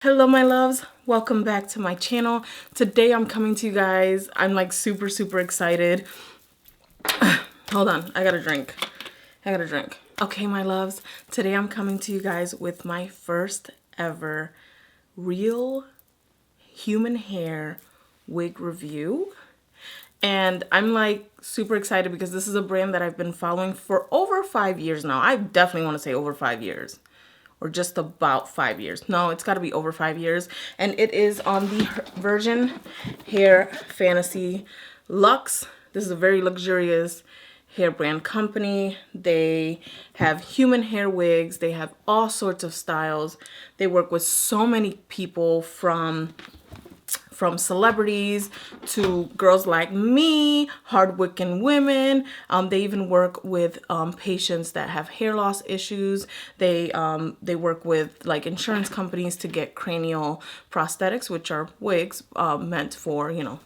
Hello my loves, welcome back to my channel. Today I'm coming to you guys, I'm like super excited. Hold on, I gotta drink. Okay my loves, today I'm coming to you guys with my first ever real human hair wig review. And I'm like super excited because this is a brand that I've been following for over 5 years now. I definitely want to say over 5 years. Or just about 5 years. No, it's got to be over 5 years. And it is on the Virgin Hair Fantasy Luxe. This is a very luxurious hair brand company. They have human hair wigs. They have all sorts of styles. They work with so many people from celebrities to girls like me, hardworking women. They even work with patients that have hair loss issues. They work with like insurance companies to get cranial prosthetics, which are wigs meant for, you know,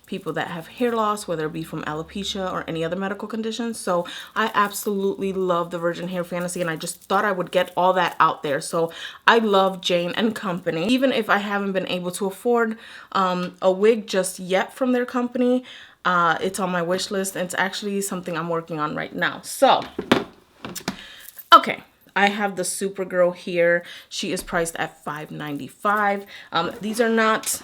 people that have hair loss, whether it be from alopecia or any other medical conditions. So I absolutely love the Virgin Hair Fantasy, and I just thought I would get all that out there. So I love Jane and Company. Even if I haven't been able to afford a wig just yet from their company, it's on my wish list, and it's actually something I'm working on right now. So, okay. I have the Supergirl here. She is priced at $5.95. These are not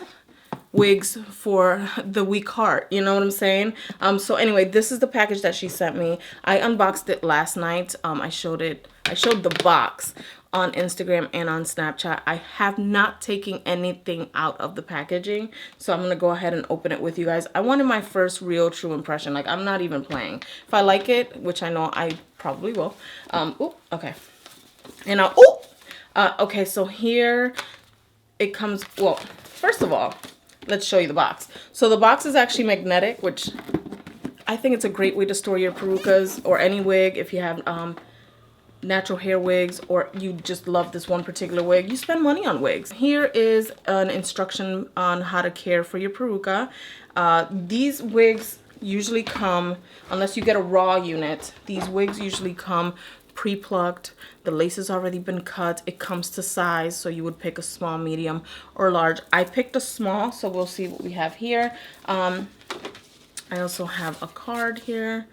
wigs for the weak heart, you know what I'm saying? So anyway, this is the package that she sent me. I unboxed it last night. I showed the box on Instagram and on Snapchat. I have not taken anything out of the packaging, so I'm gonna go ahead and open it with you guys. I wanted my first real true impression. Like, I'm not even playing. If I like it, which I know I probably will. Okay. And now, okay, so here it comes. Well, first of all, let's show you the box. So the box is actually magnetic, which I think it's a great way to store your perucas or any wig. If you have natural hair wigs, or you just love this one particular wig, you spend money on wigs. Here is an instruction on how to care for your peruca. These wigs usually come, unless you get a raw unit, these wigs usually come pre-plucked. The lace has already been cut. It comes to size, so you would pick a small, medium, or large. I picked a small, so we'll see what we have here. I also have a card here.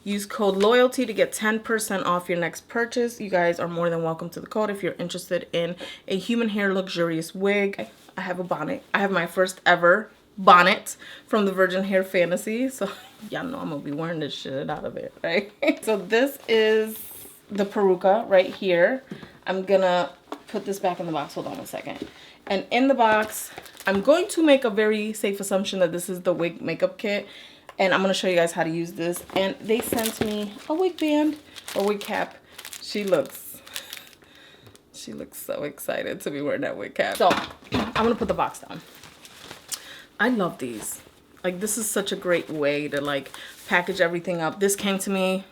Use code LOYALTY to get 10% off your next purchase. You guys are more than welcome to the code if you're interested in a human hair luxurious wig. I have a bonnet. I have my first ever bonnet from the Virgin Hair Fantasy. So y'all know I'm gonna be wearing this shit out of it, right? So this is the peruca right here. I'm gonna put this back in the box. Hold on a second. And in the box, I'm going to make a very safe assumption that this is the wig makeup kit. And I'm going to show you guys how to use this. And they sent me a wig band or wig cap. She looks so excited to be wearing that wig cap. So I'm going to put the box down. I love these. Like, this is such a great way to like package everything up. This came to me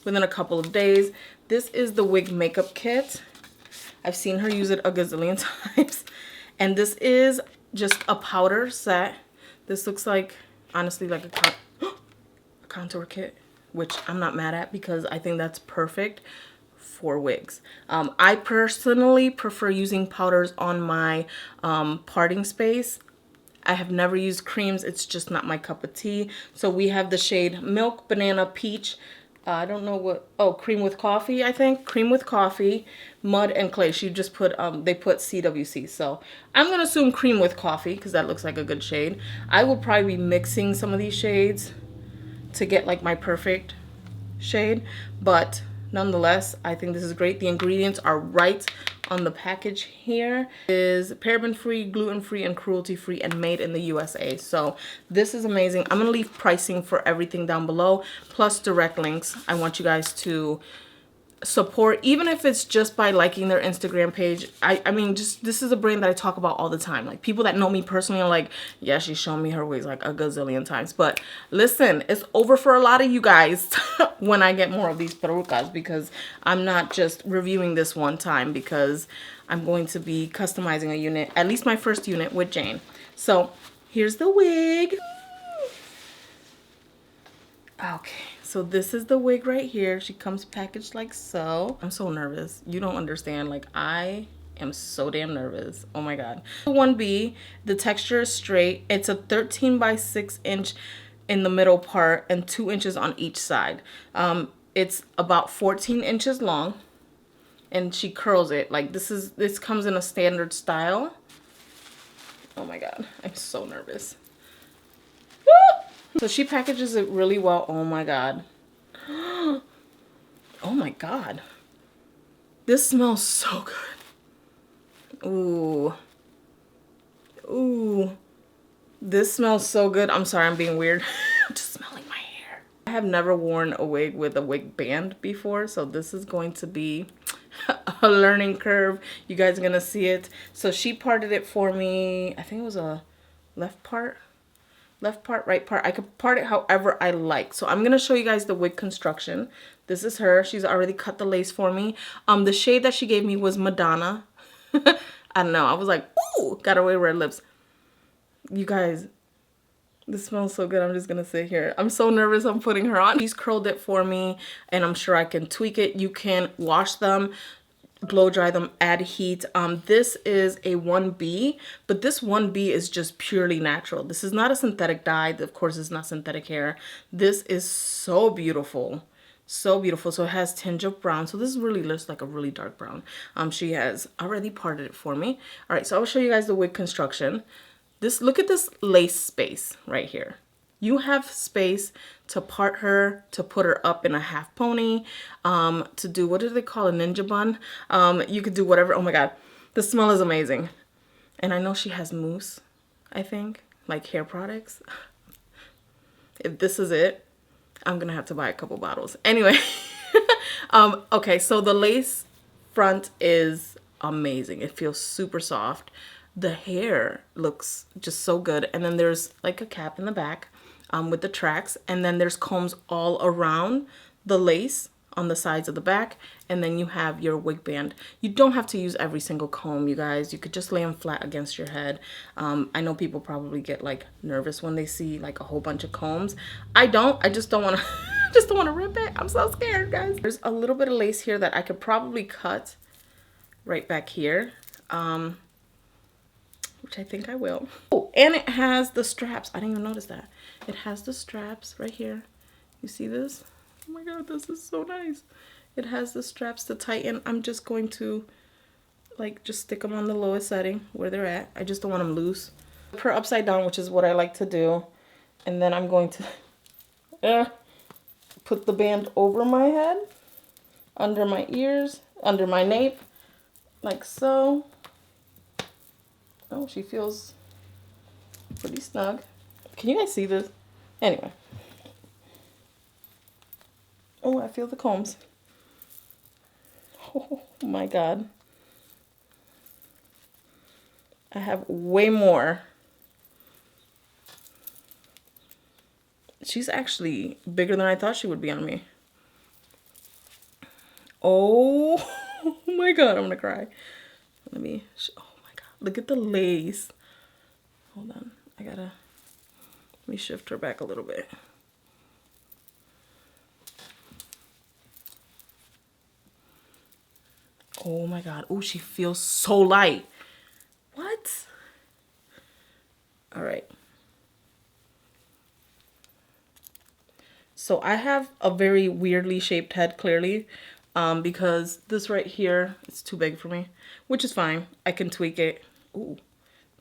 within a couple of days. This is the wig makeup kit. I've seen her use it a gazillion times. And this is just a powder set. This looks like, honestly, like a contour kit, which I'm not mad at because I think that's perfect for wigs. I personally prefer using powders on my parting space. I have never used creams. It's just not my cup of tea. So we have the shade Milk, Banana, Peach. I don't know what, oh, Cream with Coffee, I think. Cream with Coffee, Mud, and Clay. She just put, they put CWC. So I'm going to assume Cream with Coffee because that looks like a good shade. I will probably be mixing some of these shades to get like my perfect shade, but nonetheless, I think this is great. The ingredients are right on the package here. It is paraben free, gluten free, and cruelty free, and made in the USA. So this is amazing. I'm gonna leave pricing for everything down below, plus direct links. I want you guys to support, even if it's just by liking their Instagram page. I mean, just, this is a brand that I talk about all the time. Like, people that know me personally are like, yeah, she's shown me her wigs like a gazillion times. But listen, it's over for a lot of you guys when I get more of these perucas, because I'm not just reviewing this one time, because I'm going to be customizing a unit, at least my first unit, with Jane. So here's the wig. Okay, so this is the wig right here. She comes packaged like so. I'm so nervous. You don't understand. Like, I am so damn nervous. Oh my god. 1B, the texture is straight. It's a 13 by 6 inch in the middle part and 2 inches on each side. It's about 14 inches long, and she curls it. Like this comes in a standard style. Oh my god, I'm so nervous. So she packages it really well. Oh my god. Oh my god. This smells so good. Ooh. Ooh. This smells so good. I'm sorry, I'm being weird. I'm just smelling my hair. I have never worn a wig with a wig band before, so this is going to be a learning curve. You guys are gonna see it. So she parted it for me. I think it was a left part, right part. I could part it however I like. So I'm gonna show you guys the wig construction. This is her. She's already cut the lace for me. The shade that she gave me was Madonna. I don't know. I was like, ooh, got away red lips. You guys, this smells so good. I'm just gonna sit here. I'm so nervous I'm putting her on. She's curled it for me, and I'm sure I can tweak it. You can wash them, blow dry them, add heat. This is a 1B, but this 1B is just purely natural. This is not a synthetic dye. Of course, it's not synthetic hair. This is so beautiful. So beautiful. So it has tinge of brown. So this really looks like a really dark brown. She has already parted it for me. All right, so I'll show you guys the wig construction. Look at this lace space right here. You have space to part her, to put her up in a half pony, to do, what do they call a ninja bun? You could do whatever. Oh my god, the smell is amazing. And I know she has mousse, I think, like hair products. If this is it, I'm gonna have to buy a couple bottles. Anyway, okay, so the lace front is amazing. It feels super soft. The hair looks just so good. And then there's like a cap in the back with the tracks. And then there's combs all around the lace on the sides of the back. And then you have your wig band. You don't have to use every single comb, you guys. You could just lay them flat against your head. I know people probably get like nervous when they see like a whole bunch of combs. I don't. I just don't want to just don't want to rip it. I'm so scared, guys. There's a little bit of lace here that I could probably cut right back here. Which I think I will. Oh, and it has the straps. I didn't even notice that. It has the straps right here. You see this? Oh my god, this is so nice. It has the straps to tighten. I'm just going to like just stick them on the lowest setting where they're at. I just don't want them loose. Put her upside down, which is what I like to do. And then I'm going to put the band over my head, under my ears, under my nape, like so. Oh, she feels pretty snug. Can you guys see this? Anyway. Oh, I feel the combs. Oh my god. I have way more. She's actually bigger than I thought she would be on me. Oh my god, I'm gonna cry. Let me, oh my god, look at the lace. Hold on, let me shift her back a little bit. Oh my god, oh, she feels so light. What? All right. So I have a very weirdly shaped head, clearly, because this right here, it's too big for me, which is fine. I can tweak it. Ooh,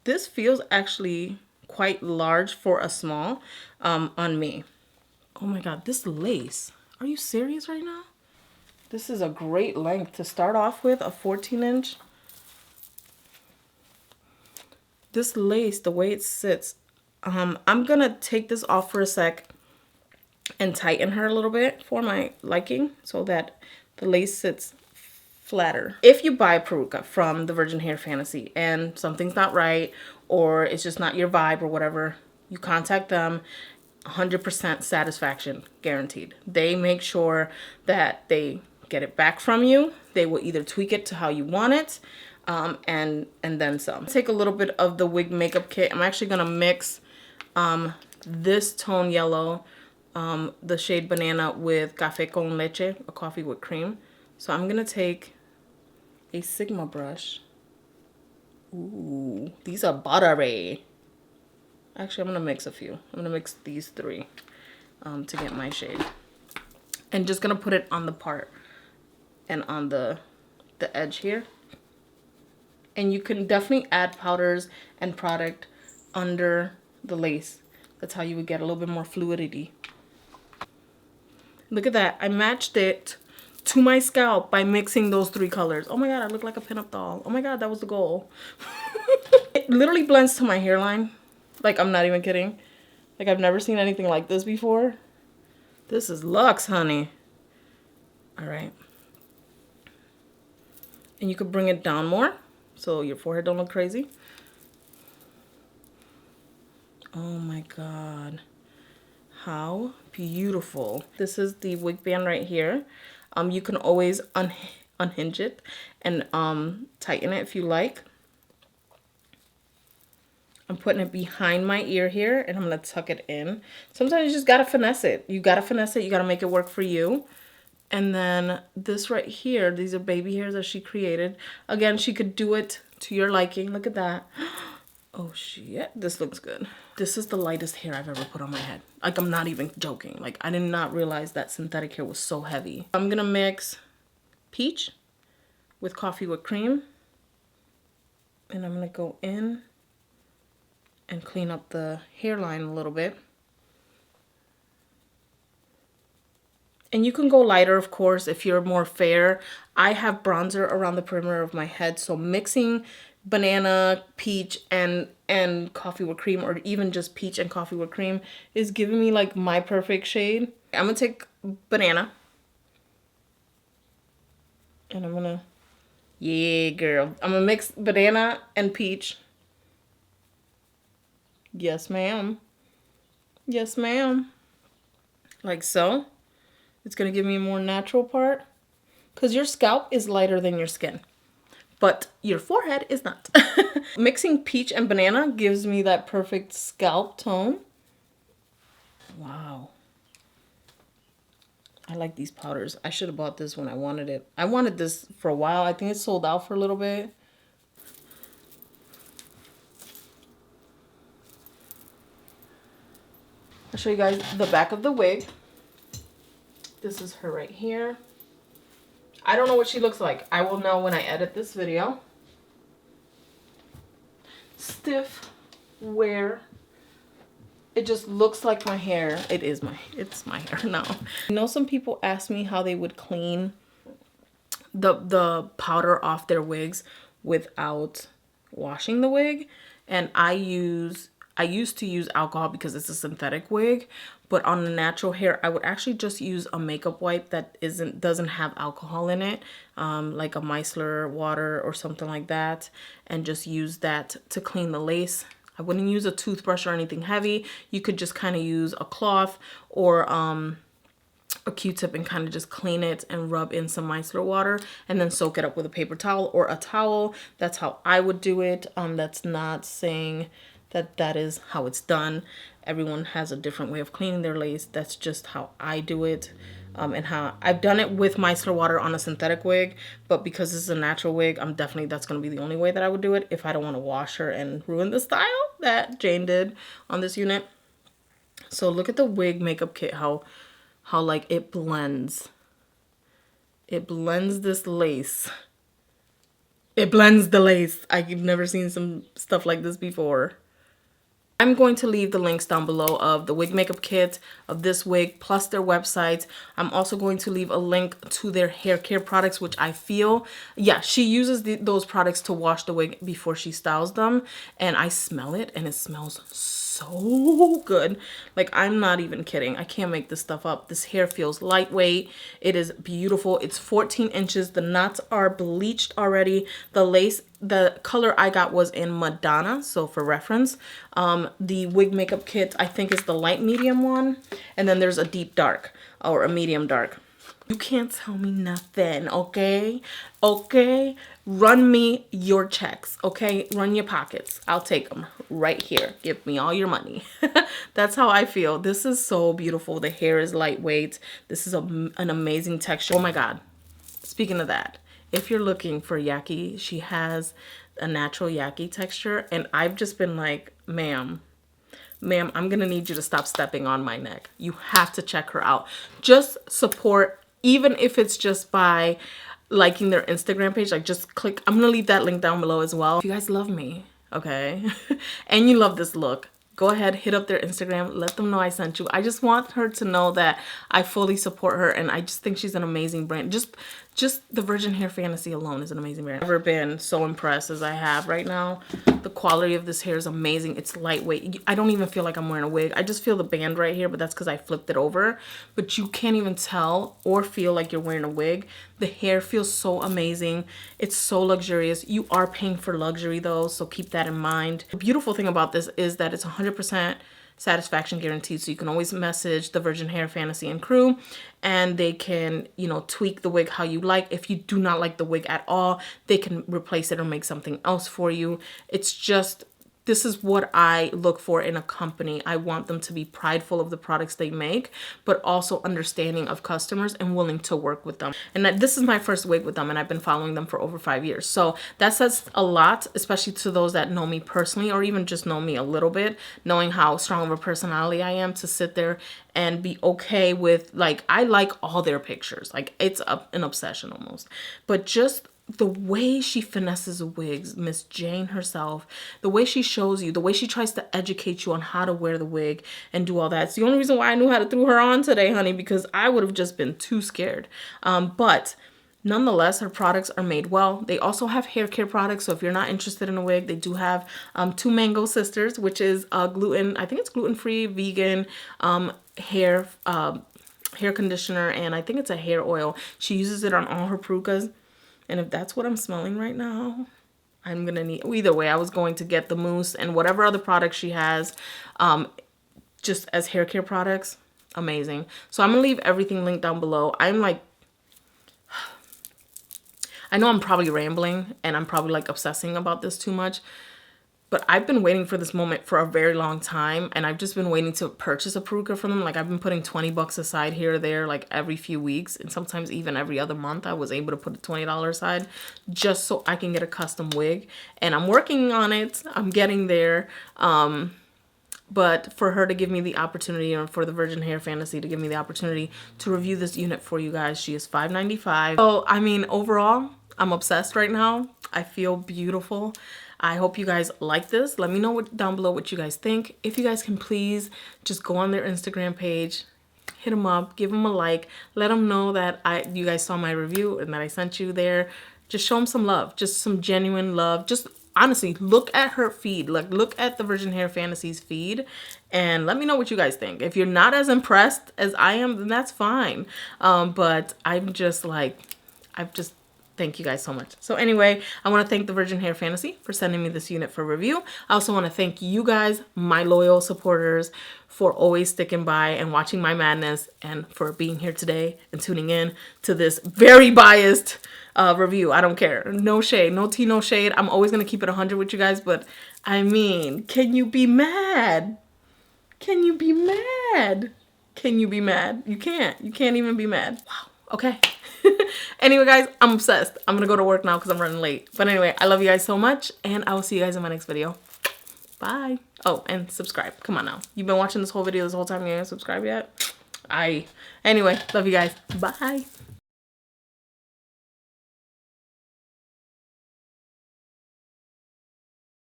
this feels actually quite large for a small on me. Oh my god, this lace. Are you serious right now? This is a great length to start off with, a 14-inch. This lace, the way it sits, I'm gonna take this off for a sec and tighten her a little bit for my liking so that the lace sits flatter. If you buy Peruca from the Virgin Hair Fantasy and something's not right or it's just not your vibe or whatever, you contact them. 100% satisfaction guaranteed. They make sure that they get it back from you. They will either tweak it to how you want it and then some. Take a little bit of the Wig Makeup Kit. I'm actually gonna mix this tone yellow, the shade Banana, with Café con Leche, a coffee with cream. So I'm gonna take a Sigma brush Ooh, these are buttery. Actually, I'm gonna mix a few. I'm gonna mix these three to get my shade. And just gonna put it on the part and on the edge here. And you can definitely add powders and product under the lace. That's how you would get a little bit more fluidity. Look at that. I matched it to my scalp by mixing those three colors. Oh my god, I look like a pinup doll. Oh my god, that was the goal. It literally blends to my hairline. Like, I'm not even kidding. Like, I've never seen anything like this before. This is luxe, honey. All right. And you could bring it down more so your forehead don't look crazy. Oh my god. How beautiful. This is the wig band right here. You can always unhinge it and tighten it if you like. I'm putting it behind my ear here and I'm gonna tuck it in. Sometimes you just gotta finesse it. You gotta finesse it, you gotta make it work for you. And then this right here, these are baby hairs that she created. Again, she could do it to your liking. Look at that. Oh shit, this looks good. This is the lightest hair I've ever put on my head. Like, I'm not even joking. Like, I did not realize that synthetic hair was so heavy. I'm gonna mix peach with coffee with cream. And I'm gonna go in and clean up the hairline a little bit. And you can go lighter, of course, if you're more fair. I have bronzer around the perimeter of my head, so mixing banana, peach, and coffee with cream, or even just peach and coffee with cream, is giving me like my perfect shade. I'm gonna take banana. And I'm gonna, yeah, girl. I'm gonna mix banana and peach. Yes, ma'am. Yes, ma'am. Like so. It's gonna give me a more natural part. Because your scalp is lighter than your skin. But your forehead is not. Mixing peach and banana gives me that perfect scalp tone. Wow. I like these powders. I should have bought this when I wanted it. I wanted this for a while. I think it sold out for a little bit. I'll show you guys the back of the wig. This is her right here. I don't know what she looks like. I will know when I edit this video. Stiff wear. It just looks like my hair. It's my hair now. I know some people ask me how they would clean the powder off their wigs without washing the wig. And I used to use alcohol because it's a synthetic wig, but on the natural hair, I would actually just use a makeup wipe that doesn't have alcohol in it, like a micellar water or something like that, and just use that to clean the lace. I wouldn't use a toothbrush or anything heavy. You could just kind of use a cloth or a Q-tip and kind of just clean it and rub in some micellar water and then soak it up with a paper towel or a towel. That's how I would do it. That's not saying that is how it's done. Everyone has a different way of cleaning their lace. That's just how I do it. And how I've done it with micellar water on a synthetic wig, but because this is a natural wig, that's going to be the only way that I would do it if I don't want to wash her and ruin the style that Jane did on this unit. So look at the wig makeup kit, how like it blends. It blends this lace. It blends the lace. I've never seen some stuff like this before. I'm going to leave the links down below of the wig makeup kit, of this wig, plus their websites. I'm also going to leave a link to their hair care products, which I feel, yeah, she uses those products to wash the wig before she styles them. And I smell it, and it smells so good. Like, I'm not even kidding. I can't make this stuff up. This hair feels lightweight. It is beautiful. It's 14 inches. The knots are bleached already. The lace, the color I got was in Madonna, so for reference. The wig makeup kit, I think, is the light medium one. And then there's a deep dark or a medium dark. You can't tell me nothing, okay? Okay? Run me your checks, okay? Run your pockets. I'll take them right here. Give me all your money. That's how I feel. This is so beautiful. The hair is lightweight. This is an amazing texture. Oh my God. Speaking of that, if you're looking for Yaki, she has a natural yaki texture, and I've just been like, ma'am, I'm gonna need you to stop stepping on my neck. You have to check her out. Just support, even if it's just by liking their Instagram page. Like, just click. I'm gonna leave that link down below as well. If you guys love me, okay, and you love this look, go ahead, hit up their Instagram, let them know I sent you. I just want her to know that I fully support her, and I just think she's an amazing brand. Just the Virgin Hair Fantasy alone is an amazing brand. I've never been so impressed as I have right now. The quality of this hair is amazing. It's lightweight. I don't even feel like I'm wearing a wig. I just feel the band right here, but that's because I flipped it over. But you can't even tell or feel like you're wearing a wig. The hair feels so amazing. It's so luxurious. You are paying for luxury though, so keep that in mind. The beautiful thing about this is that it's 100% satisfaction guaranteed, so you can always message the Virgin Hair Fantasy and crew, and they can, you know, tweak the wig how you like. If you do not like the wig at all, they can replace it or make something else for you. It's just, this is what I look for in a company. I want them to be prideful of the products they make, but also understanding of customers and willing to work with them. And this is my first wig with them, and I've been following them for over 5 years. So that says a lot, especially to those that know me personally, or even just know me a little bit, knowing how strong of a personality I am, to sit there and be okay with, like, I like all their pictures. Like, it's an obsession almost. But just the way she finesses wigs, Miss Jane herself, the way she shows you, the way she tries to educate you on how to wear the wig and do all that. It's the only reason why I knew how to throw her on today, honey, because I would have just been too scared. But nonetheless, her products are made well. They also have hair care products, so if you're not interested in a wig, they do have Two Mango Sisters, which is gluten, I think it's gluten-free, vegan hair conditioner, and I think it's a hair oil. She uses it on all her Perucas. And if that's what I'm smelling right now, I'm going to need, either way, I was going to get the mousse and whatever other products she has, just as hair care products. Amazing. So I'm going to leave everything linked down below. I'm like, I know I'm probably rambling and I'm probably like obsessing about this too much, but I've been waiting for this moment for a very long time, and I've just been waiting to purchase a Peruca from them. Like, I've been putting 20 bucks aside here or there, like every few weeks, and sometimes even every other month I was able to put a $20 aside just so I can get a custom wig. And I'm working on it. I'm getting there. But for her to give me the opportunity, or for the Virgin Hair Fantasy to give me the opportunity to review this unit for you guys, she is $5.95. So, I mean, overall, I'm obsessed right now. I feel beautiful. I hope you guys like this. Let me know down below what you guys think. If you guys can please just go on their Instagram page, hit them up, give them a like, let them know that you guys saw my review and that I sent you there. Just show them some love, just some genuine love. Just honestly, look at her feed, like look at the Virgin Hair Fantasies feed, and let me know what you guys think. If you're not as impressed as I am, then that's fine. But I'm just like, thank you guys so much. So anyway, I want to thank the Virgin Hair Fantasy for sending me this unit for review. I also want to thank you guys, my loyal supporters, for always sticking by and watching my madness, and for being here today and tuning in to this very biased review. I don't care. No shade, no tea, no shade. I'm always going to keep it 100 with you guys, but I mean, can you be mad? Can you be mad? Can you be mad? You can't. You can't even be mad. Wow. Okay. Anyway, guys, I'm obsessed. I'm gonna go to work now because I'm running late. But anyway, I love you guys so much, and I will see you guys in my next video. Bye. Oh, and subscribe. Come on now. You've been watching this whole video this whole time. You ain't subscribed yet? Anyway, love you guys. Bye.